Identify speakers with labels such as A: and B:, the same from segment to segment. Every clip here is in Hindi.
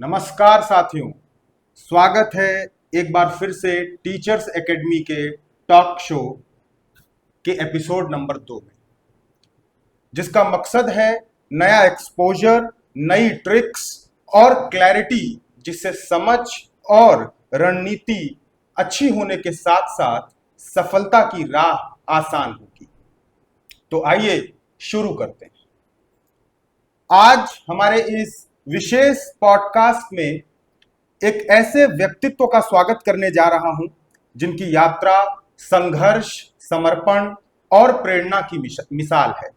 A: नमस्कार साथियों, स्वागत है एक बार फिर से टीचर्स एकेडमी के टॉक शो के एपिसोड नंबर 2 में, जिसका मकसद है नया एक्सपोजर, नई ट्रिक्स और क्लैरिटी, जिससे समझ और रणनीति अच्छी होने के साथ साथ सफलता की राह आसान होगी। तो आइए शुरू करते हैं। आज हमारे इस विशेष पॉडकास्ट में एक ऐसे व्यक्तित्व का स्वागत करने जा रहा हूं जिनकी यात्रा संघर्ष, समर्पण और प्रेरणा की मिसाल है।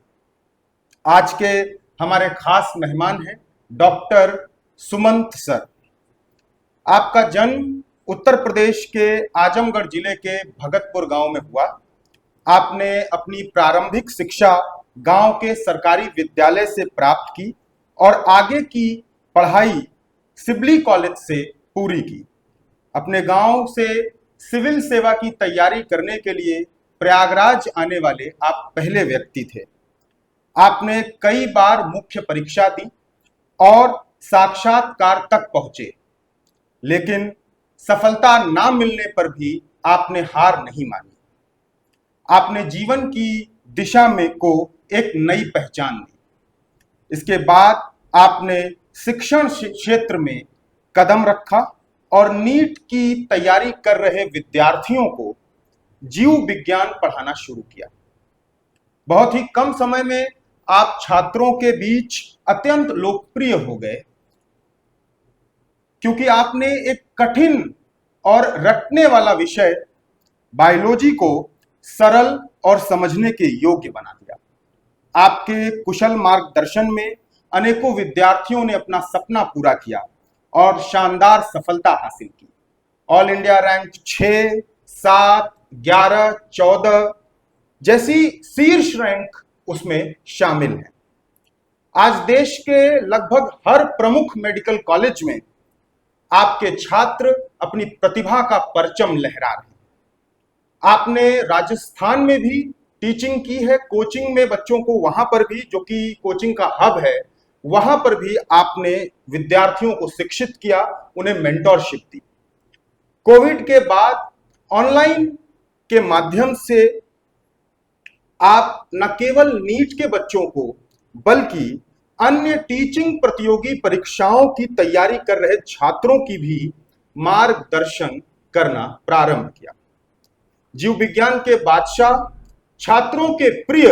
A: आज के हमारे खास मेहमान हैं डॉक्टर सुमंत सर। आपका जन्म उत्तर प्रदेश के आजमगढ़ जिले के भगतपुर गांव में हुआ। आपने अपनी प्रारंभिक शिक्षा गांव के सरकारी विद्यालय से प्राप्त की और आगे की पढ़ाई सिबली कॉलेज से पूरी की। अपने गांव से सिविल सेवा की तैयारी करने के लिए प्रयागराज आने वाले आप पहले व्यक्ति थे। आपने कई बार मुख्य परीक्षा दी और साक्षात्कार तक पहुंचे, लेकिन सफलता ना मिलने पर भी आपने हार नहीं मानी। आपने जीवन की दिशा में को एक नई पहचान दी। इसके बाद आपने शिक्षण क्षेत्र में कदम रखा और नीट की तैयारी कर रहे विद्यार्थियों को जीव विज्ञान पढ़ाना शुरू किया। बहुत ही कम समय में आप छात्रों के बीच अत्यंत लोकप्रिय हो गए, क्योंकि आपने एक कठिन और रटने वाला विषय बायोलॉजी को सरल और समझने के योग्य बना दिया। आपके कुशल मार्गदर्शन में अनेकों विद्यार्थियों ने अपना सपना पूरा किया और शानदार सफलता हासिल की। ऑल इंडिया रैंक 6, 7, 11, 14 जैसी शीर्ष रैंक उसमें शामिल है। आज देश के लगभग हर प्रमुख मेडिकल कॉलेज में आपके छात्र अपनी प्रतिभा का परचम लहरा रहे हैं। आपने राजस्थान में भी टीचिंग की है, कोचिंग में बच्चों को, वहां पर भी, जो कि कोचिंग का हब है, वहां पर भी आपने विद्यार्थियों को शिक्षित किया, उन्हें मेंटरशिप दी। कोविड के बाद ऑनलाइन के माध्यम से आप न केवल नीट के बच्चों को बल्कि अन्य टीचिंग प्रतियोगी परीक्षाओं की तैयारी कर रहे छात्रों की भी मार्गदर्शन करना प्रारंभ किया। जीव विज्ञान के बादशाह, छात्रों के प्रिय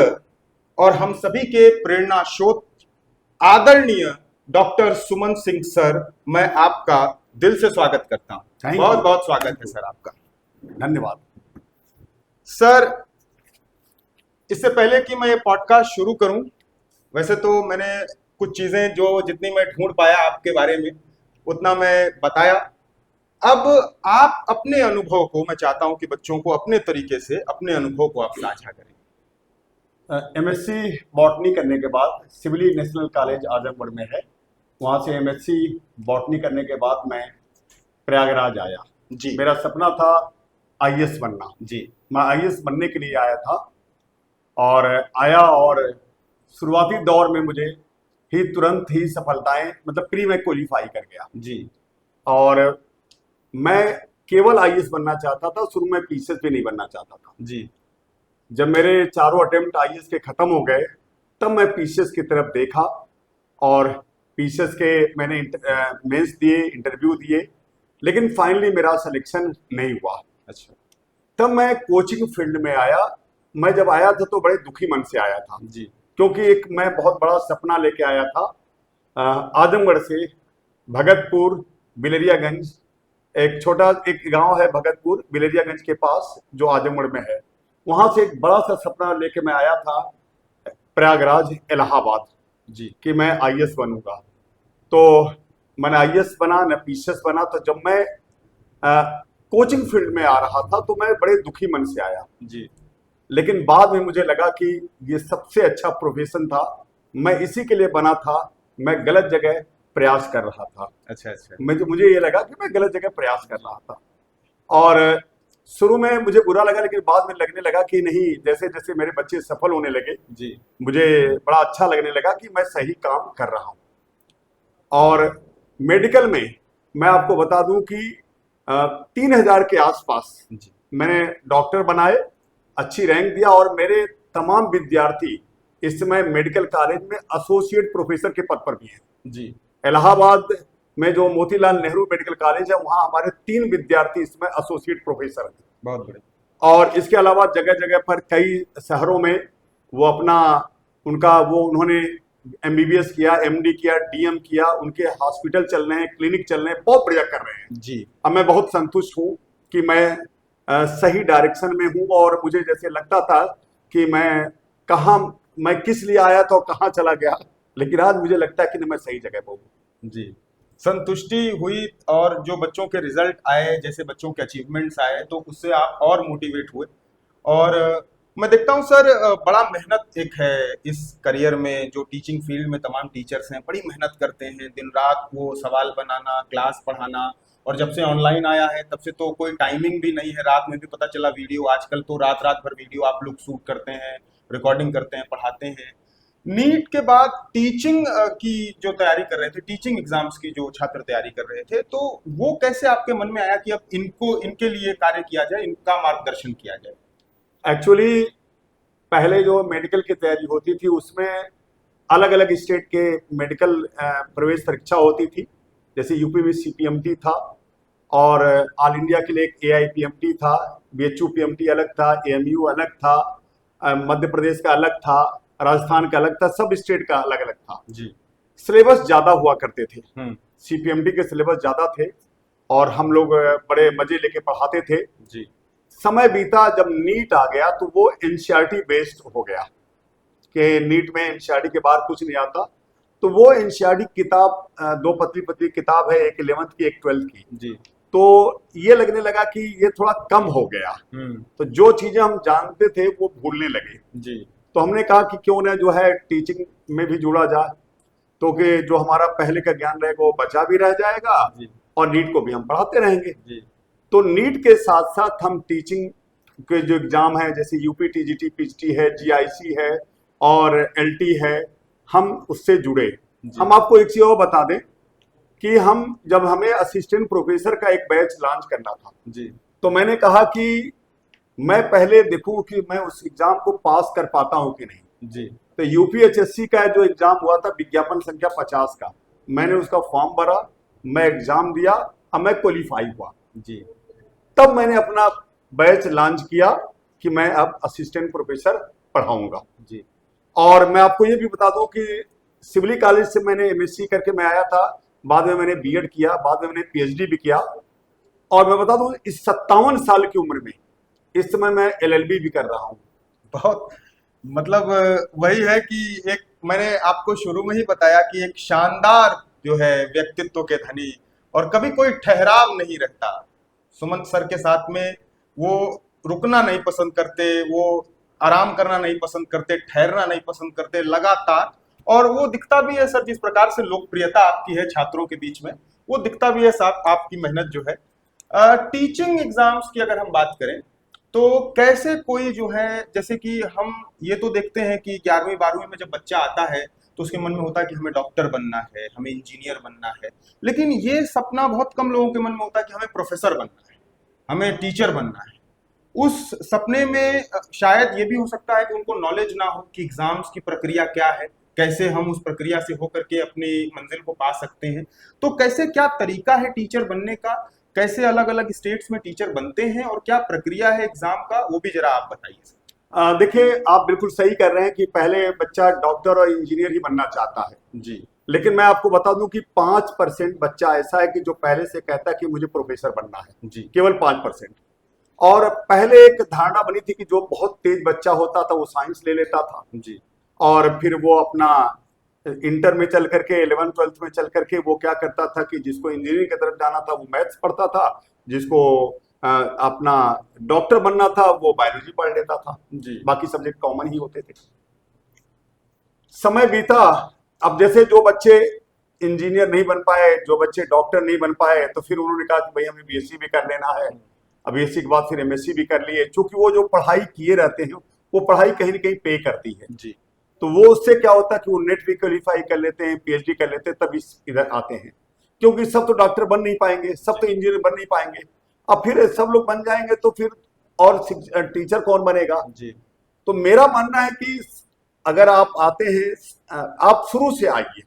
A: और हम सभी के प्रेरणा स्रोत आदरणीय डॉक्टर सुमंत सिंह सर, मैं आपका दिल से स्वागत करता हूं। बहुत बहुत स्वागत है सर आपका।
B: धन्यवाद
A: सर। इससे पहले कि मैं ये पॉडकास्ट शुरू करूं, वैसे तो मैंने कुछ चीजें जो जितनी मैं ढूंढ पाया आपके बारे में उतना मैं बताया। अब आप अपने अनुभव को, मैं चाहता हूं कि बच्चों को अपने तरीके से अपने अनुभव को आप साझा करें।
B: एमएससी बॉटनी करने के बाद सिविली नेशनल कॉलेज आजमगढ़ में है, वहाँ से एमएससी बॉटनी करने के बाद मैं प्रयागराज आया जी। मेरा सपना था आईएएस बनना जी। मैं आईएएस बनने के लिए आया था और शुरुआती दौर में मुझे तुरंत ही सफलताएं, मतलब प्री में क्वालिफाई कर गया जी। और मैं केवल आईएएस बनना चाहता था, शुरू में पीसीएस भी नहीं बनना चाहता था जी। जब मेरे चारों अटेम्प्ट आईएएस के खत्म हो गए, तब मैं पीसीएस की तरफ देखा और पीसीएस के मैंने मेंस दिए, इंटरव्यू दिए, लेकिन फाइनली मेरा सिलेक्शन नहीं हुआ। अच्छा। तब मैं कोचिंग फील्ड में आया। मैं जब आया था तो बड़े दुखी मन से आया था जी, क्योंकि एक मैं बहुत बड़ा सपना लेके आया था। आजमगढ़ से भगतपुर बिलरियागंज, एक छोटा एक गांव है भगतपुर बिलरियागंज के पास, जो आजमगढ़ में है, वहां से एक बड़ा सा सपना लेके मैं आया था प्रयागराज इलाहाबाद जी, कि मैं आईएएस बनूंगा। तो मैंने आईएएस बना, न पीसीएस बना। तो जब मैं कोचिंग फील्ड में आ रहा था तो मैं बड़े दुखी मन से आया जी। लेकिन बाद में मुझे लगा कि ये सबसे अच्छा प्रोफेशन था, मैं इसी के लिए बना था, मैं गलत जगह प्रयास कर रहा था। अच्छा। मुझे ये लगा कि मैं गलत जगह प्रयास कर रहा था और शुरू में मुझे बुरा लगा, लेकिन बाद में लगने लगा कि नहीं, जैसे जैसे मेरे बच्चे सफल होने लगे जी, मुझे बड़ा अच्छा लगने लगा कि मैं सही काम कर रहा हूँ। और मेडिकल में मैं आपको बता दूं कि 3000 के आसपास मैंने डॉक्टर बनाए, अच्छी रैंक दिया, और मेरे तमाम विद्यार्थी इस समय मेडिकल कॉलेज में एसोसिएट प्रोफेसर के पद पर भी हैं जी। इलाहाबाद में जो मोतीलाल नेहरू मेडिकल कॉलेज है, वहां हमारे 3 विद्यार्थी इसमें एसोसिएट प्रोफेसर हैं। बहुत बढ़िया। और इसके अलावा जगह जगह पर कई शहरों में वो अपना उन्होंने एमबीबीएस किया, एमडी किया, डीएम किया, उनके हॉस्पिटल चल रहे हैं, क्लिनिक चल रहे हैं, बहुत बढ़िया कर रहे हैं जी। अब मैं बहुत संतुष्ट हूँ कि मैं सही डायरेक्शन में हूँ, और मुझे जैसे लगता था कि मैं किस लिए आया था और कहाँ चला गया, लेकिन आज मुझे लगता है कि मैं सही जगह पर हूँ
A: जी। संतुष्टि हुई, और जो बच्चों के रिजल्ट आए, जैसे बच्चों के अचीवमेंट्स आए, तो उससे आप और मोटिवेट हुए। और मैं देखता हूँ सर, बड़ा मेहनत एक है इस करियर में। जो टीचिंग फील्ड में तमाम टीचर्स हैं, बड़ी मेहनत करते हैं, दिन रात वो सवाल बनाना, क्लास पढ़ाना। और जब से ऑनलाइन आया है तब से तो कोई टाइमिंग भी नहीं है, रात में भी पता चला वीडियो, आजकल तो रात रात भर वीडियो आप लोग शूट करते हैं, रिकॉर्डिंग करते हैं, पढ़ाते हैं। नीट के बाद टीचिंग की जो तैयारी कर रहे थे, टीचिंग एग्जाम्स की जो छात्र तैयारी कर रहे थे, तो वो कैसे आपके मन में आया कि अब इनके लिए कार्य किया जाए, इनका मार्गदर्शन किया जाए?
B: एक्चुअली पहले जो मेडिकल की तैयारी होती थी उसमें अलग अलग स्टेट के मेडिकल प्रवेश परीक्षा होती थी। जैसे यूपी में सीपीएमटी था, और ऑल इंडिया के लिए एक एआईपीएमटी था, बीएचयू पीएमटी अलग था, एएमयू अलग था, मध्य प्रदेश का अलग था, राजस्थान का अलग था, सब स्टेट का अलग अलग था जी। सिलेबस ज्यादा हुआ करते थे, सीपीएमटी के सिलेबस ज्यादा थे, और हम लोग बड़े मजे लेके पढ़ाते थे जी। समय बीता, जब नीट आ गया तो वो एनसीईआरटी बेस्ड हो गया कि नीट में एनसीईआरटी के बाहर कुछ नहीं आता। तो वो एनसीईआरटी किताब 2 पतली पतली किताब है, एक 11th की, एक 12th की जी। तो ये लगने लगा कि ये थोड़ा कम हो गया, तो जो चीजें हम जानते थे वो भूलने लगे जी। तो हमने कहा कि क्यों ना जो है टीचिंग में भी जुड़ा जाए, तो कि जो हमारा पहले का ज्ञान रहेगा वो बचा भी रह जाएगा और नीट को भी हम पढ़ाते रहेंगे जी। तो नीट के साथ साथ हम टीचिंग के जो एग्जाम है, जैसे यूपी टीजीटी पीजीटी है, जीआईसी है और एलटी है, हम उससे जुड़े। हम आपको एक चीज और बता दें कि जब हमें असिस्टेंट प्रोफेसर का एक बैच लॉन्च करना था जी, तो मैंने कहा कि मैं पहले देखूं कि मैं उस एग्जाम को पास कर पाता हूं कि नहीं जी। तो यूपीएचएससी का जो एग्जाम हुआ था विज्ञापन संख्या 50 का, मैंने उसका फॉर्म भरा, मैं एग्जाम दिया, अब मैं क्वालिफाई हुआ जी। तब मैंने अपना बैच लॉन्च किया कि मैं अब असिस्टेंट प्रोफेसर पढ़ाऊंगा जी। और मैं आपको ये भी बता दूं कि सिविल कॉलेज से मैंने एमएससी करके मैं आया था, बाद में मैंने बीएड किया, बाद में मैंने पीएचडी भी किया, और मैं बता दूं इस 57 साल की उम्र में इस समय मैं एलएलबी भी कर रहा हूं।
A: बहुत मतलब वही है कि एक मैंने आपको शुरू में ही बताया कि एक शानदार जो है व्यक्तित्व के धनी, और कभी कोई ठहराव नहीं रहता। सुमंत सर के साथ में वो रुकना नहीं पसंद करते, वो आराम करना नहीं पसंद करते, ठहरना नहीं पसंद करते, लगातार। और वो दिखता भी है सर, जिस प्रकार से लोकप्रियता आपकी है छात्रों के बीच में, वो दिखता भी है साथ आपकी मेहनत जो है। टीचिंग एग्जाम्स की अगर हम बात करें तो कैसे कोई जो है, जैसे कि हम ये तो देखते हैं कि 11वीं 12वीं में जब बच्चा आता है तो उसके मन में होता है कि हमें डॉक्टर बनना है, हमें इंजीनियर बनना है, लेकिन ये सपना बहुत कम लोगों के मन में होता है कि हमें प्रोफेसर बनना है, हमें टीचर बनना है। उस सपने में शायद ये भी हो सकता है कि उनको नॉलेज ना हो कि एग्जाम्स की प्रक्रिया क्या है, कैसे हम उस प्रक्रिया से होकर के अपनी मंजिल को पा सकते हैं। तो कैसे, क्या तरीका है टीचर बनने का, कैसे अलग अलग स्टेट्स में टीचर बनते हैं, और क्या प्रक्रिया है एग्जाम का, वो भी जरा आप बताइए।
B: देखिए, आप बिल्कुल सही कर रहे हैं कि पहले बच्चा डॉक्टर और इंजीनियर ही बनना चाहता है जी। लेकिन मैं आपको बता दूं कि 5% बच्चा ऐसा है कि जो पहले से कहता है कि मुझे प्रोफेसर बनना है जी, केवल 5%। और पहले एक धारणा बनी थी कि जो बहुत तेज बच्चा होता था वो साइंस ले लेता था जी, और फिर वो अपना इंटर में चल करके 11th 12th में चल करके वो क्या करता था कि जिसको इंजीनियरिंग की तरफ जाना था वो मैथ्स पढ़ता था, जिसको अपना डॉक्टर बनना था वो बायोलॉजी पढ़ लेता था जी, बाकी सब्जेक्ट कॉमन ही होते थे। समय बीता, अब जैसे जो बच्चे इंजीनियर नहीं बन पाए, जो बच्चे डॉक्टर नहीं बन पाए, तो फिर उन्होंने कहा कि भाई हमें बीएससी भी कर लेना है। अब बीएससी के बाद फिर एमएससी भी कर लिए, क्योंकि वो जो पढ़ाई किए रहते हैं वो पढ़ाई कहीं ना कहीं पे करती है जी। तो वो उससे क्या होता है कि वो नेट भी क्वालिफाई कर लेते हैं, पीएचडी कर लेते हैं, तब इधर आते हैं। क्योंकि सब तो डॉक्टर बन नहीं पाएंगे, सब तो इंजीनियर बन नहीं पाएंगे। अब फिर सब लोग बन जाएंगे तो फिर और टीचर कौन बनेगा जी। तो मेरा मानना है कि अगर आप आते हैं, आप शुरू से आइए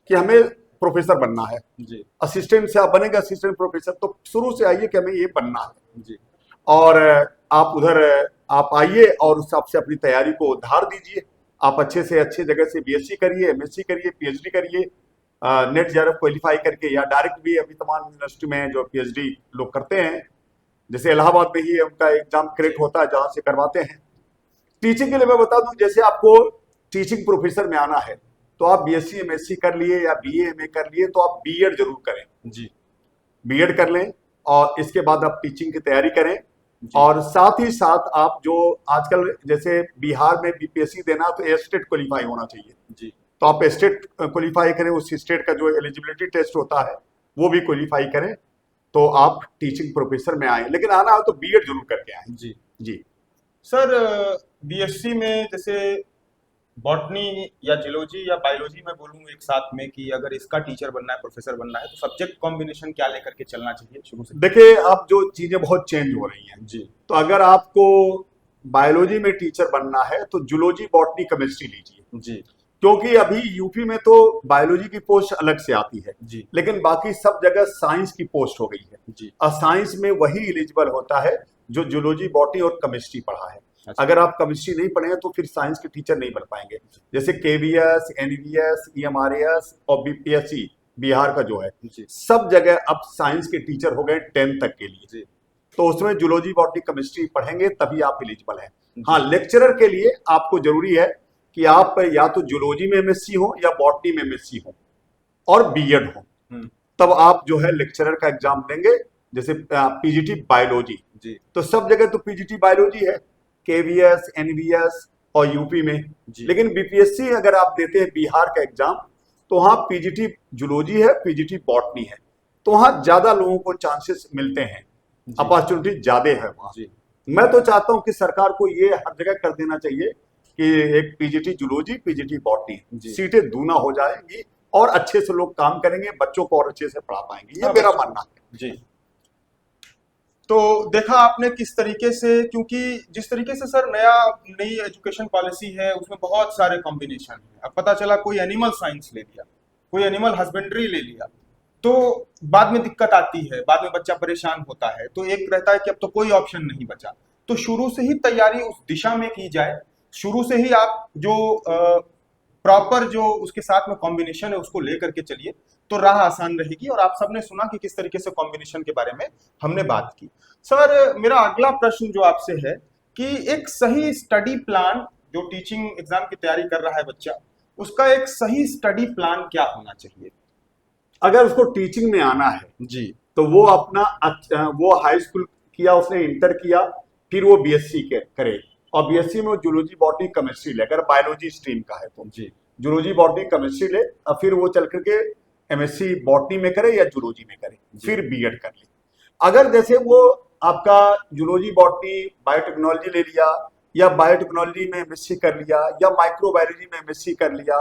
B: कि हमें प्रोफेसर बनना है जी। असिस्टेंट से आप बनेंगे असिस्टेंट प्रोफेसर, तो शुरू से आइए कि हमें ये बनना है जी। और आप उधर आप आइए और उस हिसाब से अपनी तैयारी को उधार दीजिए। आप अच्छे से अच्छे जगह से बीएससी करिए, एमएससी करिए, पीएचडी करिए, नेट जेआरएफ क्वालिफाई करके, या डायरेक्ट भी अभी तमाम यूनिवर्सिटी में जो पीएचडी लोग करते हैं, जैसे इलाहाबाद में ही उनका एग्जाम क्रैक होता है जहां से करवाते हैं। टीचिंग के लिए मैं बता दूं, जैसे आपको टीचिंग प्रोफेसर में आना है तो आप बीएससी एमएससी कर लिए या बीए एमए कर लिए, तो आप बीएड जरूर करें जी। बीएड कर लें और इसके बाद आप टीचिंग की तैयारी करें। और साथ ही साथ आप जो आजकल जैसे बिहार में बीपीएससी देना तो एस्टेट क्वालिफाई होना चाहिए जी। तो आप एस्टेट क्वालिफाई करें, उस स्टेट का जो एलिजिबिलिटी टेस्ट होता है वो भी क्वालिफाई करें, तो आप टीचिंग प्रोफेसर में आए। लेकिन आना हो तो बीएड जरूर करके आए जी जी।
A: सर बीएससी में जैसे बॉटनी या जियोलॉजी या बायोलॉजी में बोलूँ एक साथ में कि अगर इसका टीचर बनना है, प्रोफेसर बनना है, तो सब्जेक्ट कॉम्बिनेशन क्या लेकर के चलना चाहिए शुरू से?
B: देखिए, अब जो चीजें बहुत चेंज हो रही हैं जी, तो अगर आपको बायोलॉजी में टीचर बनना है तो जूलॉजी, बॉटनी, केमिस्ट्री लीजिए जी। क्योंकि अभी यूपी में तो बायोलॉजी की पोस्ट अलग से आती है जी, लेकिन बाकी सब जगह साइंस की पोस्ट हो गई है जी। और साइंस में वही एलिजिबल होता है जो जूलॉजी, बॉटनी और केमिस्ट्री पढ़ा है। अच्छा। अगर आप केमिस्ट्री नहीं पढ़े हैं तो फिर साइंस के टीचर नहीं बन पाएंगे। जैसे केवीएस, एनवीएस, ईएमआरएस और बीपीएससी बिहार का जो है सब जगह अब साइंस के टीचर हो गए 10th तक के लिए। तो उसमें जूलॉजी, बॉटनी, केमिस्ट्री पढ़ेंगे तभी आप एलिजिबल हैं। हाँ, लेक्चरर के लिए आपको जरूरी है कि आप या तो जूलॉजी में एमएससी हो या बॉटनी में एमएससी हो और बीएड हो, तब आप जो है लेक्चरर का एग्जाम देंगे। जैसे पीजीटी बायोलॉजी जी, तो सब जगह तो पीजीटी बायोलॉजी है, केवीएस, एनवीएस और यूपी में। लेकिन बीपीएससी अगर आप देते हैं बिहार का एग्जाम तो वहां पीजीटी जूलॉजी है, पीजीटी बॉटनी है, तो वहां ज्यादा लोगों को चांसेस मिलते हैं, अपॉर्चुनिटी ज्यादा है वहां। मैं तो चाहता हूं कि सरकार को ये हर जगह कर देना चाहिए कि एक पीजीटी जूलॉजी, पीजीटी बॉटनी, सीटें दूना हो जाएंगी और अच्छे से लोग काम करेंगे, बच्चों को और अच्छे से पढ़ा पाएंगे, ये मेरा मानना है जी।
A: तो देखा आपने किस तरीके से, क्योंकि जिस तरीके से सर नई एजुकेशन पॉलिसी है उसमें बहुत सारे कॉम्बिनेशन है। अब पता चला कोई एनिमल साइंस ले लिया, कोई एनिमल हस्बेंड्री ले लिया, तो बाद में दिक्कत आती है, बाद में बच्चा परेशान होता है। तो एक रहता है कि अब तो कोई ऑप्शन नहीं बचा, तो शुरू से ही तैयारी उस दिशा में की जाए, शुरू से ही आप जो प्रॉपर जो उसके साथ में कॉम्बिनेशन है उसको लेकर के चलिए, तो राह आसान रहेगी। और आप सबने सुना कि किस तरीके से कॉम्बिनेशन के बारे में हमने बात की। सर मेरा अगला प्रश्न जो आपसे है कि एक सही स्टडी प्लान, जो टीचिंग एग्जाम की तैयारी कर रहा है बच्चा, उसका एक सही स्टडी प्लान क्या होना चाहिए?
B: अगर उसको टीचिंग में आना है जी, तो वो अपना वो हाई स्कूल किया, उसने इंटर किया, फिर वो बीएससी करे और बीएससी में जूलॉजी, बॉटनी, केमिस्ट्री ले। अगर बायोलॉजी स्ट्रीम का है तो जी जूलॉजी, बॉटनी, केमिस्ट्री ले और फिर वो चल करके एमएससी बॉटनी में करे या जूलॉजी में करे, फिर बीएड कर ले। अगर जैसे वो आपका जूलॉजी, बॉटनी, बायोटेक्नोलॉजी ले लिया या बायोटेक्नोलॉजी में एमएससी कर लिया या माइक्रोबायोलॉजी में एमएससी कर लिया,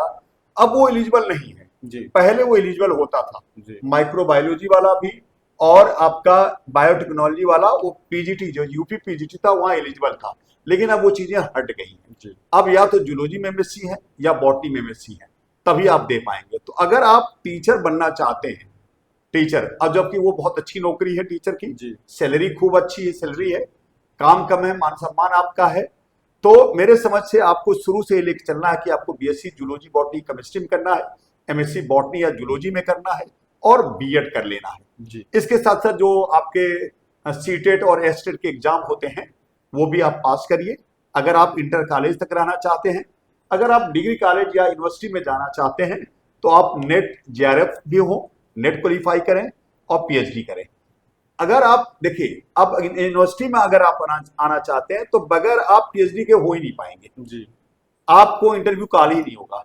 B: अब वो एलिजिबल नहीं है जी। पहले वो एलिजिबल होता था, माइक्रोबायोलॉजी वाला भी और आपका बायोटेक्नोलॉजी वाला, वो पीजीटी जो यूपी पीजीटी था वहां एलिजिबल था, लेकिन अब वो चीजें हट गई हैं। अब या तो जूलॉजी में एमएससी है या बॉटनी में एमएससी है, तभी आप दे पाएंगे। तो अगर आप टीचर बनना चाहते हैं, टीचर, अब जबकि वो बहुत अच्छी नौकरी है टीचर की, सैलरी खूब अच्छी सैलरी है, काम कम है, मान सम्मान आपका है, तो मेरे समझ से आपको शुरू से लेकर चलना है कि आपको बीएससी जूलॉजी, बॉटनी, केमिस्ट्री में करना है, एमएससी बॉटनी या जूलॉजी में करना है और बीएड कर लेना है जी। इसके साथ साथ जो आपके सीटेट और एस्टेट के एग्जाम होते हैं वो भी आप पास करिए। अगर आप इंटर कॉलेज तक रहना चाहते हैं, अगर आप डिग्री कॉलेज या यूनिवर्सिटी में जाना चाहते हैं तो आप नेट जेआरएफ भी हो, नेट क्वालिफाई करें और पीएचडी करें। अगर आप देखिए, अब यूनिवर्सिटी में अगर आप आना चाहते हैं तो बगैर आप पीएचडी के हो ही नहीं पाएंगे जी, आपको इंटरव्यू कॉल ही नहीं होगा।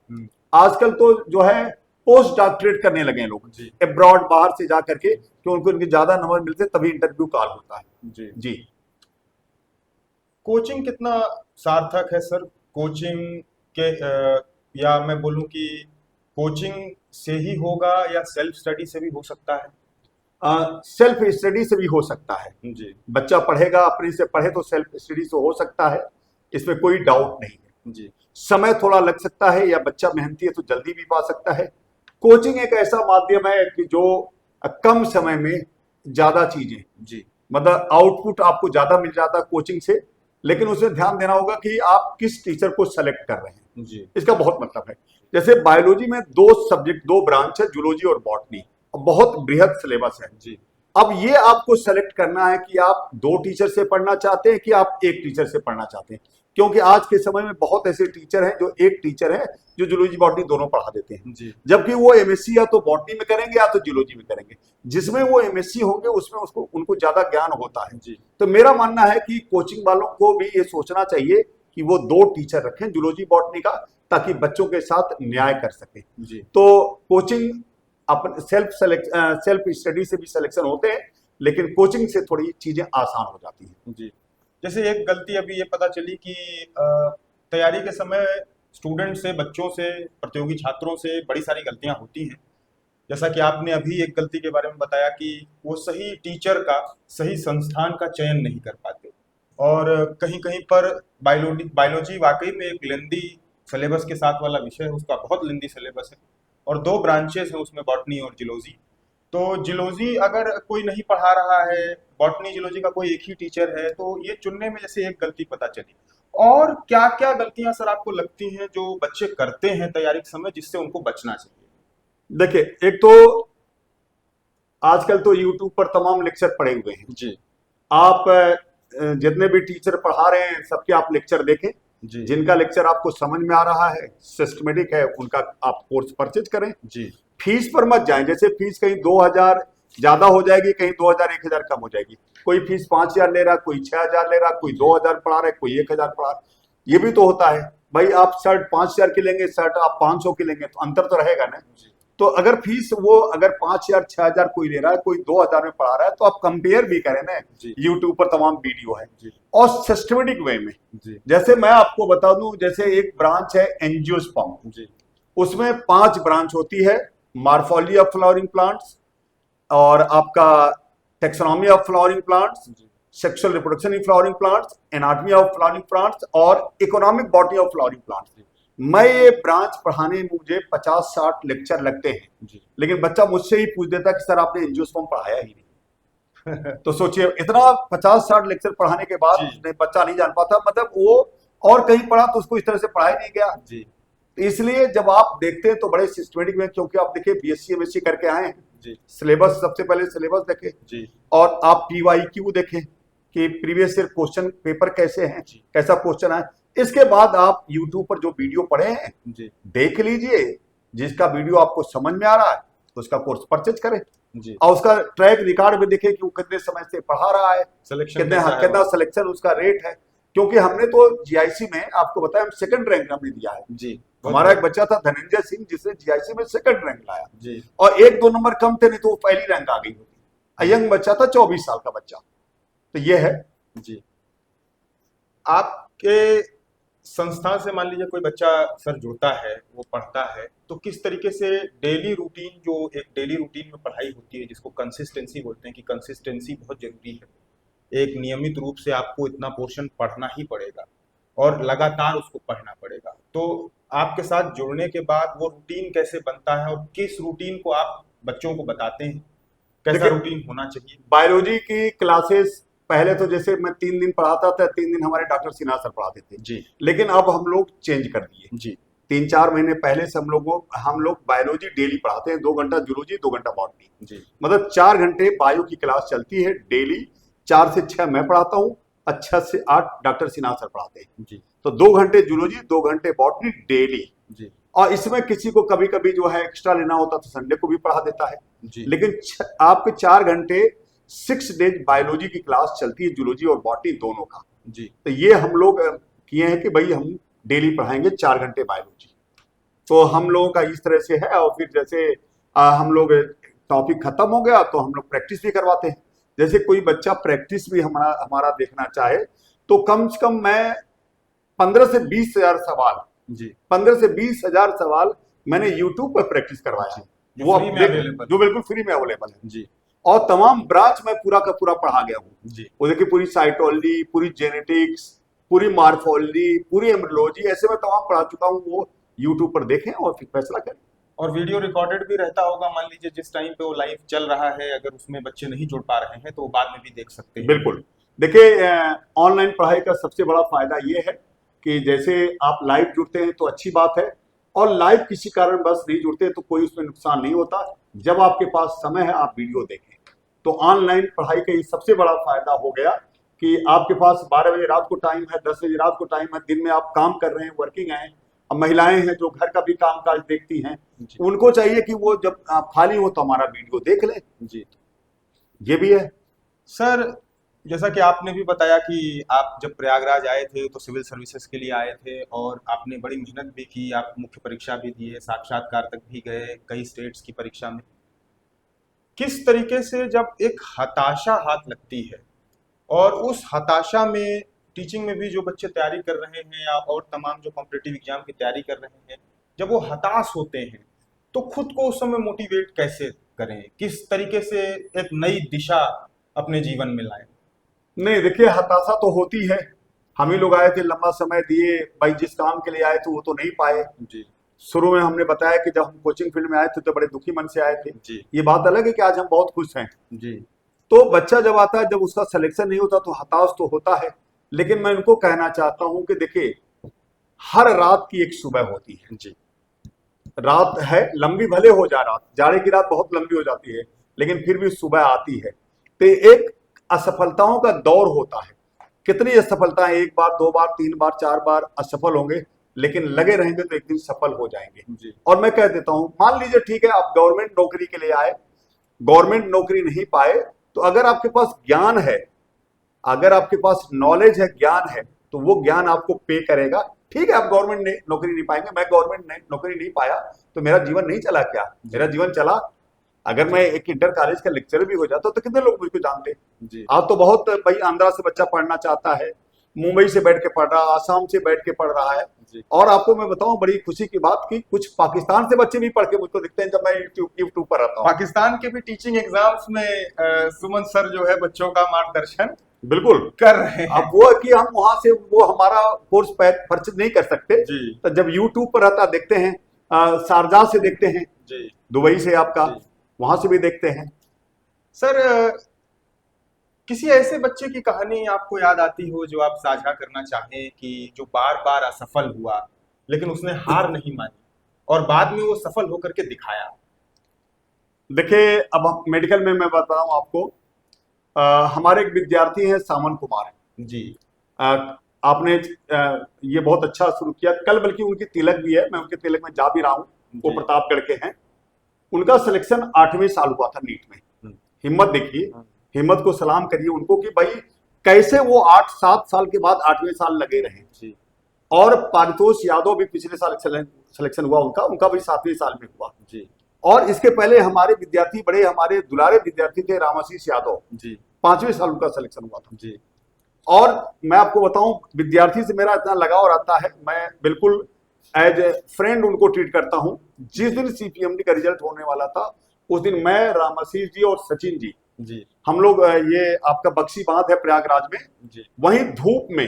B: आजकल तो जो है पोस्ट डॉक्टरेट करने लगे हैं लोग अब्रॉड, बाहर से जाकर के, क्योंकि उनके ज्यादा नंबर मिलते तभी इंटरव्यू कॉल होता है जी जी।
A: कोचिंग कितना सार्थक है सर? कोचिंग के या मैं बोलूं कि कोचिंग से ही होगा या सेल्फ स्टडी से भी हो सकता है?
B: सेल्फ स्टडी से भी हो सकता है
A: जी
B: बच्चा पढ़ेगा, अपने से पढ़े तो सेल्फ स्टडी से हो सकता है, इसमें कोई डाउट नहीं है
A: जी
B: समय थोड़ा लग सकता है या बच्चा मेहनती है तो जल्दी भी पा सकता है। कोचिंग एक ऐसा माध्यम है कि जो कम समय में ज्यादा चीजें,
A: जी
B: मतलब आउटपुट आपको ज्यादा मिल जाता है कोचिंग से, लेकिन उसमें ध्यान देना होगा कि आप किस टीचर को सेलेक्ट कर रहे हैं।
A: जी
B: इसका बहुत मतलब है, जैसे बायोलॉजी में दो सब्जेक्ट, दो ब्रांच है, जूलॉजी और बॉटनी, बहुत बृहद सिलेबस है।
A: जी
B: अब ये आपको सेलेक्ट करना है कि आप दो टीचर से पढ़ना चाहते हैं कि आप एक टीचर से पढ़ना चाहते हैं, क्योंकि आज के समय में बहुत ऐसे टीचर हैं जो एक टीचर है जो जूलॉजी बॉटनी दोनों पढ़ा देते हैं,
A: जी
B: जबकि वो एमएससी या तो बॉटनी में करेंगे या तो जूलॉजी में करेंगे। जिसमें वो एमएससी होंगे उसमें उसको उनको ज्यादा ज्ञान होता है।
A: जी
B: तो मेरा मानना है कि कोचिंग वालों को भी ये सोचना चाहिए कि वो दो टीचर रखें जूलॉजी बॉटनी का, ताकि बच्चों के साथ न्याय कर सके।
A: जी
B: तो कोचिंग अपन सेल्फ स्टडी से भी सिलेक्शन होते हैं, लेकिन कोचिंग से थोड़ी चीजें आसान हो जाती हैं।
A: जी जैसे एक गलती अभी ये पता चली कि तैयारी के समय स्टूडेंट से, बच्चों से, प्रतियोगी छात्रों से बड़ी सारी गलतियां होती हैं। जैसा कि आपने अभी एक गलती के बारे में बताया कि वो सही टीचर का, सही संस्थान का चयन नहीं कर पाते, और कहीं कहीं पर बायोलॉजी वाकई में एक लेंदी सिलेबस के साथ वाला विषय है, उसका बहुत लेंदी सिलेबस है, और दो ब्रांचेस हैं उसमें, बॉटनी और जियोलॉजी। तो जियोलॉजी अगर कोई नहीं पढ़ा रहा है, बॉटनी जियोलॉजी का कोई एक ही टीचर है, तो ये चुनने में जैसे एक गलती पता चली। और क्या क्या गलतियां सर आपको लगती हैं जो बच्चे करते हैं तैयारी के समय, जिससे उनको बचना चाहिए?
B: देखिए, एक तो आजकल तो यूट्यूब पर तमाम लेक्चर पड़े हुए हैं
A: जी
B: आप जितने भी टीचर पढ़ा रहे हैं सबके आप लेक्चर देखें।
A: जी
B: जिनका लेक्चर आपको समझ में आ रहा है, सिस्टमेटिक है, उनका आप कोर्स परचेज करें।
A: जी
B: फीस पर मत जाएं, जैसे फीस कहीं 2000 ज्यादा हो जाएगी, कहीं 2000 1000 कम हो जाएगी। कोई फीस 5000 ले रहा, कोई 6000 ले रहा, कोई 2000 पढ़ा रहा है, कोई 1000 पढ़ा रहा है। ये भी तो होता है भाई, आप शर्ट 5000 की लेंगे, शर्ट आप 500 की लेंगे, तो अंतर तो रहेगा ना। तो अगर फीस वो अगर 5000 6000 कोई ले रहा है, कोई 2000 में पढ़ा रहा है, तो आप कंपेयर भी करें ना। यूट्यूब पर तमाम वीडियो है, और सिस्टमेटिक वे में। जैसे मैं आपको बता दूं, जैसे एक ब्रांच है एंजियोस्पर्म, उसमें 5 ब्रांच होती है, मॉर्फोलॉजी ऑफ फ्लावरिंग प्लांट्स, और आपका taxonomy of flowering plants, sexual reproduction in flowering plants, anatomy of flowering plants, और economic botany of flowering plants. मैं ये ब्रांच पढ़ाने में मुझे 50-60 लेक्चर लगते हैं, लेकिन बच्चा मुझसे ही पूछ देता कि सर आपने एंजियोस्पर्म पढ़ाया ही नहीं। तो सोचिए, इतना 50-60 लेक्चर पढ़ाने के बाद उसने बच्चा नहीं जान पाता, मतलब वो और कहीं पढ़ा तो उसको इस तरह से पढ़ाया नहीं गया। तो इसलिए जब आप देखते हैं तो बड़े सिस्टमेटिक में, क्योंकि आप देखिए बीएससी एमएससी करके आए हैं, सिलेबस सबसे पहले सिलेबस देखें, और आप पीवाईक्यू देखें कि प्रीवियस ईयर क्वेश्चन पेपर कैसे हैं, कैसा क्वेश्चन है। इसके बाद आप यूट्यूब पर जो वीडियो पढ़े हैं देख लीजिए, जिसका वीडियो आपको समझ में आ रहा है तो उसका कोर्स परचेज करें, और उसका ट्रैक रिकॉर्ड भी देखें कि वो कितने समय से पढ़ा रहा है, कितना सिलेक्शन उसका रेट है। क्योंकि हमने तो जीआईसी में आपको बताया, हम सेकंड रैंक हमने दिया है। हमारा एक बच्चा था धनंजय सिंह, जिसने जीआईसी में सेकंड रैंक लाया, और 1-2 नंबर कम थे, नहीं तो वो पहली रैंक आ गई होती। यंग बच्चा था, 24 साल का बच्चा। तो ये है
A: जी। आपके संस्थान से मान लीजिए कोई बच्चा सर जुड़ता है, वो पढ़ता है, तो किस तरीके से डेली रूटीन, जो एक डेली रूटीन में पढ़ाई होती है जिसको कंसिस्टेंसी बोलते हैं, कि कंसिस्टेंसी बहुत जरूरी है। एक नियमित रूप से आपको इतना पोर्शन पढ़ना ही पड़ेगा और लगातार उसको पढ़ना पड़ेगा। तो आपके साथ जुड़ने के बाद वो रूटीन कैसे बनता है, और किस रूटीन को आप बच्चों को बताते हैं, कैसा रूटीन होना चाहिए?
B: बायोलॉजी की क्लासेस पहले तो जैसे मैं 3 दिन पढ़ाता था, 3 दिन हमारे डॉक्टर सिन्हा सर पढ़ाते थे, लेकिन अब हम लोग चेंज कर दिए। 3-4 महीने पहले से हम लोग बायोलॉजी डेली पढ़ाते हैं, 2 घंटा जूलॉजी, 2 घंटा बॉटनी, मतलब 4 घंटे बायो की क्लास चलती है डेली। 4 से 6 मैं पढ़ाता हूँ, 6 से 8 डॉक्टर सिन्हा सर पढ़ाते हैं। तो 2 घंटे जूलॉजी, 2 घंटे बॉटनी डेली। और इसमें किसी को कभी कभी जो है एक्स्ट्रा लेना होता तो संडे को भी पढ़ा देता है, लेकिन आपके 4 घंटे 6 डेज बायोलॉजी की क्लास चलती है, जूलॉजी और बॉटनी दोनों का। तो ये हम लोग किए हैं कि भाई हम डेली पढ़ाएंगे 4 घंटे बायोलॉजी। तो हम लोगों का इस तरह से है। और फिर जैसे हम लोग टॉपिक खत्म हो गया तो हम लोग प्रैक्टिस भी करवाते हैं। जैसे कोई बच्चा प्रैक्टिस भी हमारा देखना चाहे तो कम से कम मैं 15 से 20 हजार सवाल 15 से 20 हजार सवाल मैंने यूट्यूब पर प्रैक्टिस करवाया,
A: वो
B: जो बिल्कुल फ्री में अवेलेबल है
A: जी।
B: और तमाम ब्रांच में पूरा का पूरा पढ़ा गया हूँ
A: जी।
B: वो देखिए, पूरी साइटोलॉजी, पूरी जेनेटिक्स, पूरी मार्फोलॉजी, पूरी एम्ब्रियोलॉजी, ऐसे मैं तमाम पढ़ा चुका हूँ। वो यूट्यूब पर देखें और फिर फैसला करें।
A: और वीडियो रिकॉर्डेड भी रहता होगा, मान लीजिए जिस टाइम पे वो लाइव चल रहा है, अगर उसमें बच्चे नहीं जुड़ पा रहे हैं तो वो बाद में भी देख सकते हैं।
B: बिल्कुल। देखिए, ऑनलाइन पढ़ाई का सबसे बड़ा फायदा ये है कि जैसे आप लाइव जुड़ते हैं तो अच्छी बात है, और लाइव किसी कारण बस नहीं जुड़ते तो कोई उसमें नुकसान नहीं होता। जब आपके पास समय है आप वीडियो देखें। तो ऑनलाइन पढ़ाई का ये सबसे बड़ा फायदा हो गया कि आपके पास 12 बजे रात को टाइम है, 10 बजे रात को टाइम है, दिन में आप काम कर रहे हैं, वर्किंग हैं। अब महिलाएं हैं जो घर का भी काम काज देखती हैं, उनको चाहिए कि वो जब खाली हो तो हमारा वीडियो देख लें जी। ये भी है
A: सर। जैसा कि आपने भी बताया कि आप जब प्रयागराज आए थे तो सिविल सर्विसेज के लिए आए थे और आपने बड़ी मेहनत भी की, आप मुख्य परीक्षा भी दिए, साक्षात्कार तक भी गए, कई स्टेट्स की परीक्षा में। किस तरीके से जब एक हताशा हाथ लगती है और उस हताशा में टीचिंग में भी जो बच्चे तैयारी कर रहे हैं या और तमाम जो कॉम्पिटिटिव एग्जाम की तैयारी कर रहे हैं, जब वो हताश होते हैं तो खुद को उस समय मोटिवेट कैसे करें, किस तरीके से एक नई दिशा अपने जीवन में लाएं?
B: नहीं, देखिए, हताशा तो होती है। हम ही लोग आए थे, लंबा समय दिए भाई, जिस काम के लिए आए थे वो तो नहीं पाए जी। शुरू में हमने बताया कि जब हम कोचिंग फील्ड में आए थे तो बड़े दुखी मन से आए थे जी। ये बात अलग है कि आज हम बहुत खुश हैं जी। तो बच्चा जब आता है, जब उसका सिलेक्शन नहीं होता तो हताश तो होता है, लेकिन मैं उनको कहना चाहता हूं कि देखिए, हर रात की एक सुबह होती है जी। रात है, लंबी भले हो जा, रात जाड़े की रात बहुत लंबी हो जाती है, लेकिन फिर भी सुबह आती है। तो एक असफलताओं का दौर होता है। कितनी असफलताएं, एक बार, दो बार, तीन बार, चार बार असफल होंगे, लेकिन लगे रहेंगे तो एक दिन सफल हो जाएंगे जी। और मैं कह देता हूं, मान लीजिए ठीक है, आप गवर्नमेंट नौकरी के लिए आए, गवर्नमेंट नौकरी नहीं पाए, तो अगर आपके पास ज्ञान है, अगर आपके पास नॉलेज है, ज्ञान है, तो वो ज्ञान आपको पे करेगा। ठीक है, आप गवर्नमेंट नौकरी नहीं पाएंगे, मैं गवर्नमेंट नौकरी नहीं पाया तो मेरा जीवन नहीं चला क्या? मेरा जीवन चला। अगर मैं एक इंटर कॉलेज का लेक्चर भी हो जाता तो कितने लोग मुझको जानते जी। आप तो बहुत भाई, आंध्रा से बच्चा पढ़ना चाहता है, मुंबई से बैठ के पढ़ रहा, आसाम से बैठ के पढ़ रहा है जी। और आपको मैं बताऊं बड़ी खुशी की बात की कुछ पाकिस्तान से बच्चे भी पढ़ के मुझको दिखते हैं जब मैं यूट्यूब पर रहता हूँ।
A: पाकिस्तान के भी टीचिंग एग्जाम्स में सुमन सर जो है बच्चों का मार्गदर्शन
B: बिल्कुल
A: कर रहे हैं।
B: अब वो है कि हम वहां से वो हमारा कोर्स परचेज नहीं कर सकते जी। तो जब यूट्यूब पर रहता देखते हैं, शारजाह से देखते हैं जी, दुबई से आपका जी, वहां से भी देखते हैं।
A: सर, किसी ऐसे बच्चे की कहानी आपको याद आती हो जो आप साझा करना चाहें कि जो बार बार असफल हुआ लेकिन उसने हार नहीं मानी और बाद में वो सफल होकर के दिखाया?
B: देखिए, अब मेडिकल में मैं बता रहा हूं आपको, हमारे एक विद्यार्थी हैं सामन कुमार जी। आपने ये बहुत अच्छा शुरू किया, कल बल्कि उनकी तिलक भी है, मैं उनके तिलक में जा भी रहा हूँ। वो प्रतापगढ़ के हैं, उनका सिलेक्शन 8वें साल हुआ था नीट में। हिम्मत देखिए, हिम्मत को सलाम करिए उनको कि भाई कैसे वो 8-7 साल के बाद 8वें साल लगे रहे जी। और पारितोष यादव भी पिछले साल सिलेक्शन हुआ उनका भी 7वें साल में हुआ जी। और इसके पहले हमारे विद्यार्थी, बड़े हमारे दुलारे विद्यार्थी थे रामाशीष यादव जी, 5वें साल उनका सिलेक्शन हुआ था जी। और मैं आपको बताऊं, विद्यार्थी से मेरा इतना लगाव रहता है, मैं बिल्कुल एज ए फ्रेंड उनको ट्रीट करता हूं। जिस दिन सीपीएमडी का रिजल्ट होने वाला था उस दिन मैं, रामाशीष जी और सचिन जी जी, हम लोग ये आपका बक्सी बांध है प्रयागराज में जी, वहीं धूप में,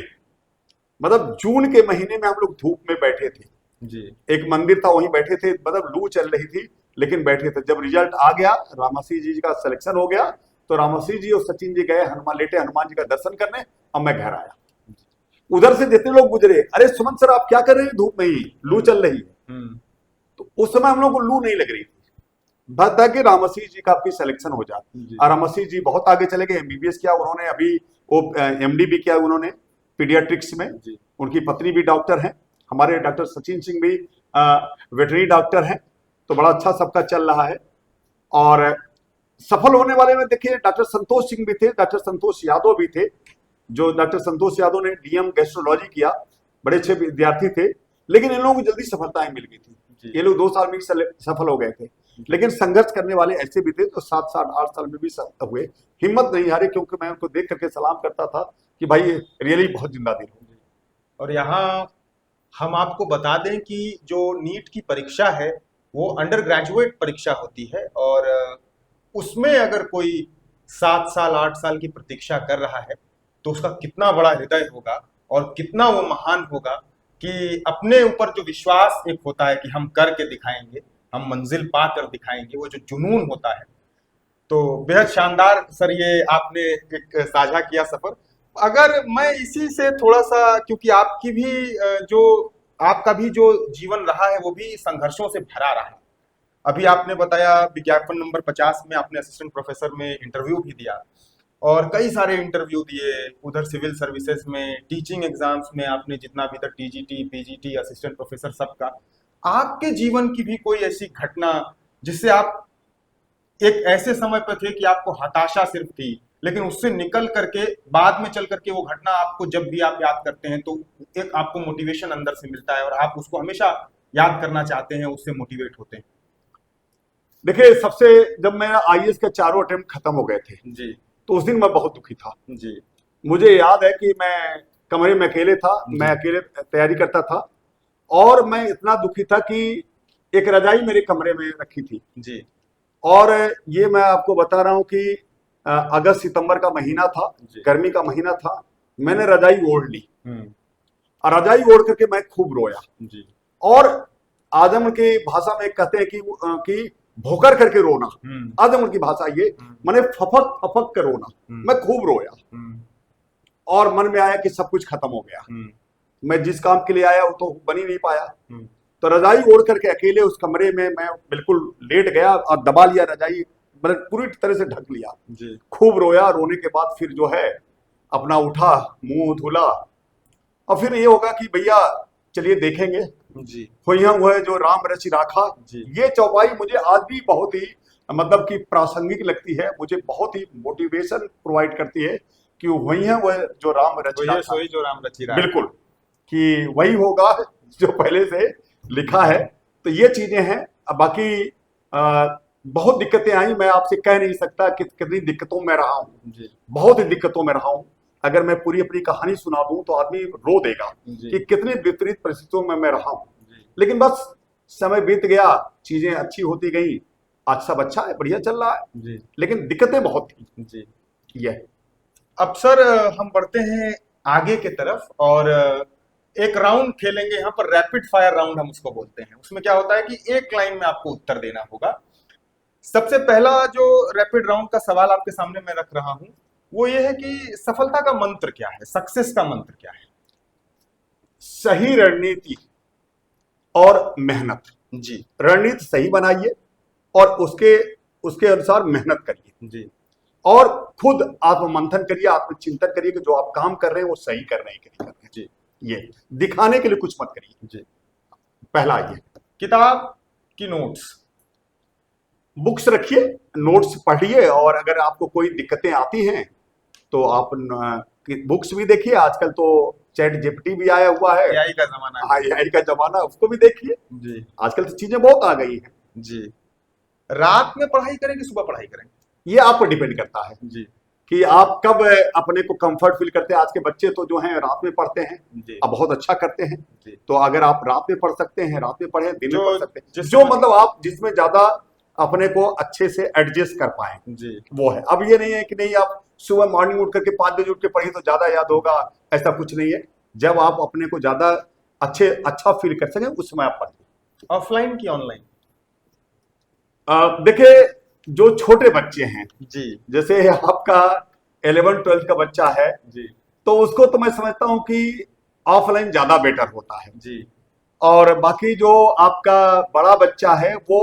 B: मतलब जून के महीने में हम लोग धूप में बैठे थे जी। एक मंदिर था वहीं बैठे थे, मतलब लू चल रही थी लेकिन बैठे थे। जब रिजल्ट आ गया, रामाशीष जी का सिलेक्शन हो गया, तो रामाशीष जी और सचिन जी गए हनुमान जी का दर्शन करने और मैं घर आया। उधर से जितने लोग गुजरे, अरे सुमन सर आप क्या कर रहे हैं धूप में ही, लू चल रही है। तो उस समय हम लोग को लू नहीं लग रही थी, बात था कि रामाशीष जी का आपकी सिलेक्शन हो जाए। और रामाशीष जी बहुत आगे चले गए, एमबीबीएस किया उन्होंने, अभी वो एमडी भी किया उन्होंने पीडियाट्रिक्स में। उनकी पत्नी भी डॉक्टर हैं, हमारे डॉक्टर सचिन सिंह भी वेटरनरी डॉक्टर हैं। तो बड़ा अच्छा सबका चल रहा है। और सफल होने वाले में देखिए डॉक्टर संतोष सिंह भी थे, डॉक्टर संतोष यादव भी थे। जो डॉक्टर संतोष यादव ने डीएम गैस्ट्रोलॉजी किया, बड़े अच्छे विद्यार्थी थे, लेकिन इन लोगों को जल्दी सफलताएं मिल गई थी। ये लोग 2 साल में सफल हो गए थे, लेकिन संघर्ष करने वाले ऐसे भी थे तो 7 साल 8 साल में भी सफल हुए, हिम्मत नहीं हारे। क्योंकि मैं उनको देख करके सलाम करता था कि भाई रियली बहुत जिंदा दिल हो।
A: और यहाँ हम आपको बता दें कि जो नीट की परीक्षा है वो अंडर ग्रेजुएट परीक्षा होती है, और उसमें अगर कोई 7 साल 8 साल की प्रतीक्षा कर रहा है तो उसका कितना बड़ा हृदय होगा और कितना वो महान होगा कि अपने ऊपर जो विश्वास एक होता है कि हम करके दिखाएंगे, हम मंजिल पा कर दिखाएंगे, वो जो जुनून होता है। तो बेहद शानदार सर ये आपने एक साझा किया सफर। अगर मैं इसी से थोड़ा सा, क्योंकि आपकी भी जो आपका भी जो जीवन रहा है वो भी संघर्षों से भरा रहा है। अभी आपने बताया विज्ञापन नंबर 50 में आपने असिस्टेंट प्रोफेसर में इंटरव्यू भी दिया, और कई सारे इंटरव्यू दिए उधर सिविल सर्विसेज में, टीचिंग एग्जाम्स में आपने जितना भी तक टीजीटी पीजीटी असिस्टेंट प्रोफेसर सबका। आपके जीवन की भी कोई ऐसी घटना जिससे आप एक ऐसे समय पर थे कि आपको हताशा सिर्फ थी, लेकिन उससे निकल करके बाद में चल करके वो घटना आपको जब भी आप याद करते हैं तो एक आपको मोटिवेशन अंदर से मिलता है और आप उसको हमेशा याद करना चाहते हैं, उससे मोटिवेट होते हैं?
B: देखिए, सबसे जब मेरा आईएएस के चारों अटेम्प्ट खत्म हो गए थे
A: जी
B: तो उस दिन मैं बहुत दुखी था
A: जी।
B: मुझे याद है कि मैं कमरे में अकेले था, मैं अकेले तैयारी करता था, और मैं इतना दुखी था कि एक रजाई मेरे कमरे में रखी थी
A: जी।
B: और ये मैं आपको बता रहा हूँ कि अगस्त सितंबर का महीना था, गर्मी का महीना था। मैंने रजाई ओढ़ ली और रजाई ओढ़ करके मैं खूब रोया
A: जी।
B: और आजम की भाषा में कहते हैं कि भोकर करके रोना, आजम की भाषा ये, मैंने फफक फफक कर रोना, मैं खूब रोया और मन में आया कि सब कुछ खत्म हो गया, मैं जिस काम के लिए आया वो तो बन ही नहीं पाया। तो रजाई ओढ़ करके अकेले उस कमरे में मैं बिल्कुल लेट गया और दबा लिया रजाई, मतलब पूरी तरह से ढक लिया जी। खूब रोया। रोने के बाद फिर जो है अपना उठा, मुंह धुला और फिर ये होगा कि भैया चलिए देखेंगे जी, हुए जो राम रचि राखा। ये चौपाई मुझे आज भी बहुत ही मतलब कि प्रासंगिक लगती है, मुझे बहुत ही मोटिवेशन प्रोवाइड करती है कि वही है वह जो राम रचि राखा,
A: जो राम रचि राखा,
B: बिल्कुल कि वही होगा जो पहले से लिखा है। तो ये चीजें हैं। अब बाकी बहुत दिक्कतें आई, मैं आपसे कह नहीं सकता कि कितनी दिक्कतों में रहा हूँ, बहुत ही दिक्कतों में रहा हूँ। अगर मैं पूरी अपनी कहानी सुना दूं तो आदमी रो देगा कि कितनी विपरीत परिस्थितियों में मैं रहा हूं, लेकिन बस समय बीत गया, चीजें अच्छी होती गई, आज सब अच्छा है, बढ़िया चल रहा है, लेकिन दिक्कतें बहुत थी जी। ये
A: अब सर हम बढ़ते हैं आगे की तरफ और एक राउंड खेलेंगे यहाँ पर, रैपिड फायर राउंड हम उसको बोलते हैं। उसमें क्या होता है कि एक लाइन में आपको उत्तर देना होगा। सबसे पहला जो रैपिड राउंड का सवाल आपके सामने मैं रख रहा हूं वो ये है कि सफलता का मंत्र क्या है, सक्सेस का मंत्र क्या है?
B: सही रणनीति और मेहनत जी। रणनीति सही बनाइए और उसके अनुसार मेहनत करिए जी, और खुद आत्ममंथन करिए, आत्मचिंतन करिए कि जो आप काम कर रहे हैं वो सही कर रहे हैं कि नहीं कर रहे हैं जी। ये दिखाने के लिए कुछ मत करिए जी। पहला ये
A: किताब की नोट्स,
B: बुक्स रखिए, नोट्स पढ़िए, और अगर आपको कोई दिक्कतें आती हैं तो आप बुक्स भी देखिए। आजकल तो चैट जीपीटी भी आया हुआ है,
A: एआई का जमाना है।
B: हाँ, एआई का जमाना, उसको भी देखिए जी। आजकल तो चीजें बहुत आ गई हैं
A: जी। रात में पढ़ाई करें कि सुबह पढ़ाई करें,
B: ये आप पर डिपेंड करता है जी, कि आप कब अपने को कंफर्ट फील करते हैं। आज के बच्चे तो जो हैं रात में पढ़ते हैं, अब बहुत अच्छा करते हैं जी। तो अगर आप रात में पढ़ सकते हैं, रात में पढ़े, दिन में पढ़ सकते हैं, जो मतलब आप जिसमें ज्यादा अपने को अच्छे से एडजस्ट कर पाए जी, वो है। अब ये नहीं है कि नहीं आप सुबह मॉर्निंग उठ करके 5 बजे उठ के पढ़िए तो ज्यादा याद होगा, ऐसा कुछ नहीं है। जब आप अपने को ज्यादा अच्छा फील कर सके उस समय आप पढ़िए।
A: ऑफलाइन की ऑनलाइन?
B: देखिए, जो छोटे बच्चे हैं
A: जी,
B: जैसे आपका 11-12 का बच्चा है जी, तो उसको तो मैं समझता हूं कि ऑफलाइन ज्यादा बेटर होता है जी। और बाकी जो आपका बड़ा बच्चा है वो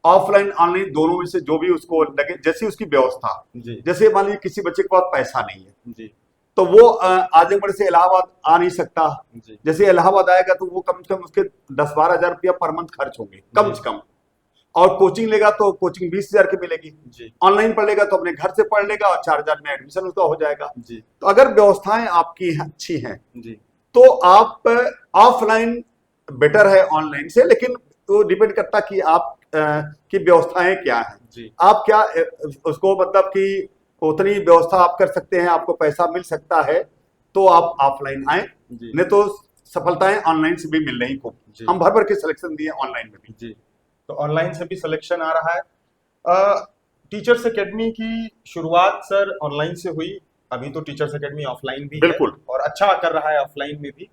B: ऑफलाइन ऑनलाइन दोनों में से जो भी उसको लगे, जैसी उसकी व्यवस्था, जैसे मान लीजिए किसी बच्चे के पास पैसा नहीं है जी, तो वो आजमगढ़ से इलाहाबाद आ नहीं सकता, जैसे इलाहाबाद आएगा तो वो कम से कम उसके 10-12 हजार रुपया पर मंथ खर्च होंगे कम से कम, और कोचिंग लेगा तो कोचिंग 20 हजार की मिलेगी, ऑनलाइन पढ़ लेगा तो अपने घर से पढ़ लेगा और 4 हजार में एडमिशन उसका हो जाएगा जी। तो अगर व्यवस्थाएं आपकी अच्छी हैं तो आप ऑफलाइन बेटर है ऑनलाइन से, लेकिन तो डिपेंड करता कि आप की व्यवस्थाएं क्या है, आप क्या उसको मतलब कि उतनी व्यवस्था आप कर सकते हैं, आपको पैसा मिल सकता है तो आप ऑफलाइन आए, नहीं तो सफलताएं ऑनलाइन से भी मिल रही खूब। हम भर भर के सिलेक्शन दिए ऑनलाइन में भी।
A: जी, तो ऑनलाइन से भी सिलेक्शन आ रहा है। टीचर्स एकेडमी की शुरुआत सर ऑनलाइन से हुई, अभी तो टीचर्स एकेडमी ऑफलाइन भी है
B: बिल्कुल।
A: और अच्छा कर रहा है ऑफलाइन में भी।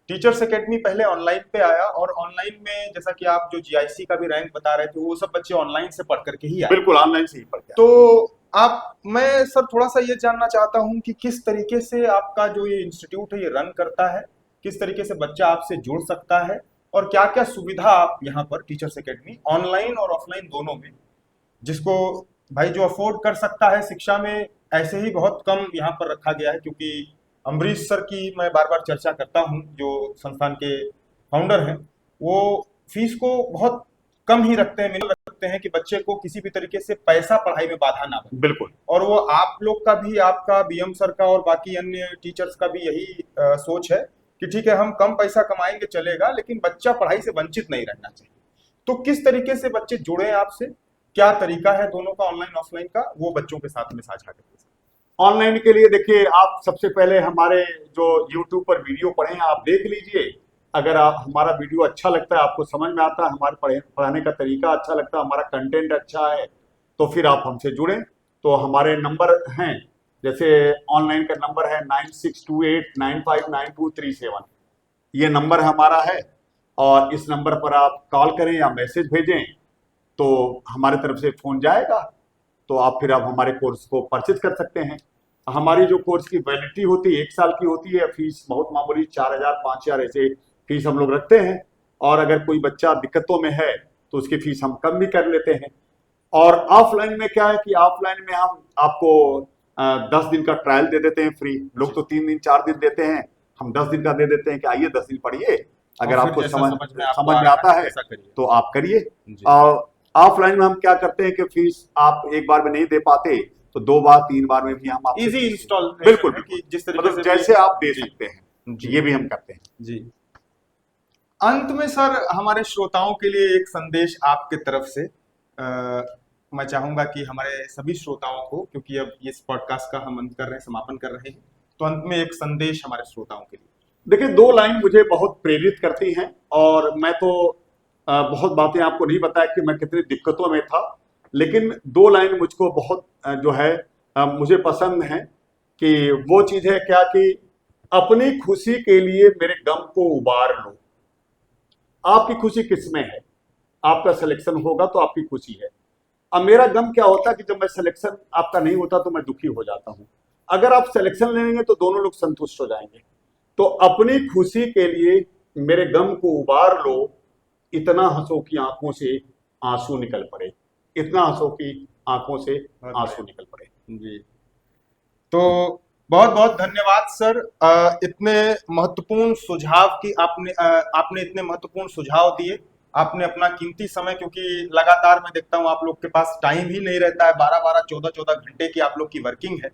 A: टीचर्स एकेडमी पहले ऑनलाइन पे आया और ऑनलाइन में जैसा कि आप जो जीआईसी का भी रैंक बता रहे थे, वो सब बच्चे ऑनलाइन से पढ़ करके ही आए।
B: बिल्कुल, ऑनलाइन से ही पढ़ के।
A: तो मैं सर थोड़ा सा ये जानना चाहता हूँ कि किस तरीके से आपका जो ये इंस्टीट्यूट है ये रन करता है, किस तरीके से बच्चा आपसे जुड़ सकता है और क्या क्या सुविधा आप यहाँ पर टीचर्स एकेडमी ऑनलाइन और ऑफलाइन दोनों में, जिसको भाई जो अफोर्ड कर सकता है शिक्षा में, ऐसे ही बहुत कम यहाँ पर रखा गया है। क्योंकि अम्बरीश सर की मैं बार बार चर्चा करता हूँ, जो संस्थान के फाउंडर हैं, वो फीस को बहुत कम ही रखते हैं, मिनिमम रखते हैं कि बच्चे को किसी भी तरीके से पैसा पढ़ाई में बाधा ना बने।
B: बिल्कुल।
A: और वो आप लोग का भी, आपका बीएम सर का और बाकी अन्य टीचर्स का भी यही सोच है कि ठीक है हम कम पैसा कमाएंगे चलेगा, लेकिन बच्चा पढ़ाई से वंचित नहीं रहना चाहिए। तो किस तरीके से बच्चे जुड़े आपसे, क्या तरीका है दोनों का ऑनलाइन ऑफलाइन का, वो बच्चों के साथ में साझा करते हैं।
B: ऑनलाइन के लिए देखिए, आप सबसे पहले हमारे जो YouTube पर वीडियो पढ़े हैं आप देख लीजिए। अगर आप हमारा वीडियो अच्छा लगता है, आपको समझ में आता है, हमारे पढ़ाने का तरीका अच्छा लगता है, हमारा कंटेंट अच्छा है, तो फिर आप हमसे जुड़ें। तो हमारे नंबर हैं, जैसे ऑनलाइन का नंबर है 9628959237, ये नंबर हमारा है। और इस नंबर पर आप कॉल करें या मैसेज भेजें तो हमारे तरफ से फ़ोन जाएगा, तो आप फिर हमारे कोर्स को परचेज कर सकते हैं। हमारी जो कोर्स की वैलिडिटी होती है 1 साल की होती है। फीस बहुत मामूली 4000 5000 ऐसे फीस हम लोग रखते हैं। और अगर कोई बच्चा दिक्कतों में है तो उसकी फीस हम कम भी कर लेते हैं। और ऑफलाइन में क्या है कि ऑफलाइन में हम आपको 10 दिन का ट्रायल दे देते हैं फ्री। लोग तो 3 दिन 4 दिन देते हैं, हम 10 दिन का दे देते हैं कि आइए 10 दिन पढ़िए, अगर आपको समझ में आता है तो आप करिए। ऑफलाइन में हम क्या करते हैं कि फीस आप एक बार में नहीं दे पाते तो 2 बार 3 बार में भी हम
A: इजी इंस्टॉल,
B: बिल्कुल
A: जिस तरीके से
B: जैसे आप दे सकते हैं, ये भी हम करते हैं
A: जी। अंत में सर हमारे श्रोताओं के लिए एक संदेश आपके तरफ से, मैं चाहूंगा कि हमारे सभी श्रोताओं को, क्योंकि अब इस पॉडकास्ट का हम अंत कर रहे हैं, समापन कर रहे हैं, तो अंत में एक संदेश हमारे श्रोताओं के लिए।
B: देखिए, 2 लाइन मुझे बहुत प्रेरित करती हैं। और मैं तो बहुत बातें आपको नहीं बताया कि मैं कितनी दिक्कतों में था, लेकिन 2 लाइन मुझको बहुत जो है मुझे पसंद है कि वो चीज़ है क्या कि अपनी खुशी के लिए मेरे गम को उबार लो। आपकी खुशी किसमें है? आपका सिलेक्शन होगा तो आपकी खुशी है। अब मेरा गम क्या होता है कि जब मैं सिलेक्शन आपका नहीं होता तो मैं दुखी हो जाता हूं। अगर आप सिलेक्शन लेंगे तो दोनों लोग संतुष्ट हो जाएंगे। तो अपनी खुशी के लिए मेरे गम को उबार लो, इतना हंसो कि आंखों से आंसू निकल पड़े, इतना हंसो कि आंखों से आंसू निकल पड़े।
A: जी, तो बहुत बहुत धन्यवाद सर, इतने महत्वपूर्ण सुझाव की आपने इतने महत्वपूर्ण सुझाव दिए। आपने अपना कीमती समय, क्योंकि लगातार मैं देखता हूं आप लोग के पास टाइम ही नहीं रहता है, 12-12 14-14 घंटे की आप लोग की वर्किंग है,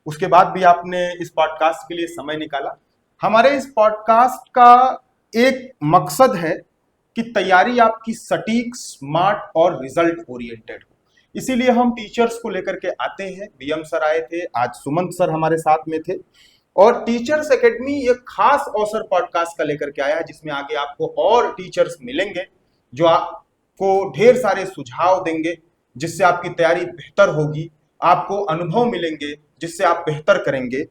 A: उसके बाद भी आपने इस पॉडकास्ट के लिए समय निकाला। हमारे इस पॉडकास्ट का एक मकसद है कि तैयारी आपकी सटीक, स्मार्ट और रिजल्ट ओरिएंटेड हो। इसीलिए हम टीचर्स को लेकर के आते हैं। बीएम सर आए थे, आज सुमंत सर हमारे साथ में थे, और टीचर्स एकेडमी एक खास अवसर पॉडकास्ट का लेकर के आया है, जिसमें आगे आपको और टीचर्स मिलेंगे जो आपको ढेर सारे सुझाव देंगे, जिससे आपकी तैयारी बेहतर होगी, आपको अनुभव मिलेंगे जिससे आप बेहतर करेंगे।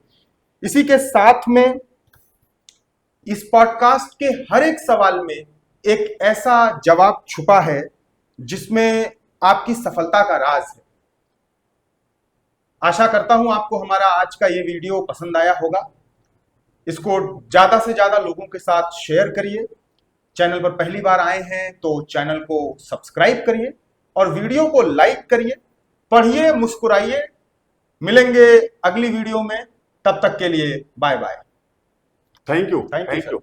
A: इसी के साथ में इस पॉडकास्ट के हर एक सवाल में एक ऐसा जवाब छुपा है जिसमें आपकी सफलता का राज है। आशा करता हूं आपको हमारा आज का ये वीडियो पसंद आया होगा। इसको ज्यादा से ज्यादा लोगों के साथ शेयर करिए। चैनल पर पहली बार आए हैं तो चैनल को सब्सक्राइब करिए और वीडियो को लाइक करिए। पढ़िए, मुस्कुराइए। मिलेंगे अगली वीडियो में, तब तक के लिए bye bye.
B: Thank you.
A: Thank you.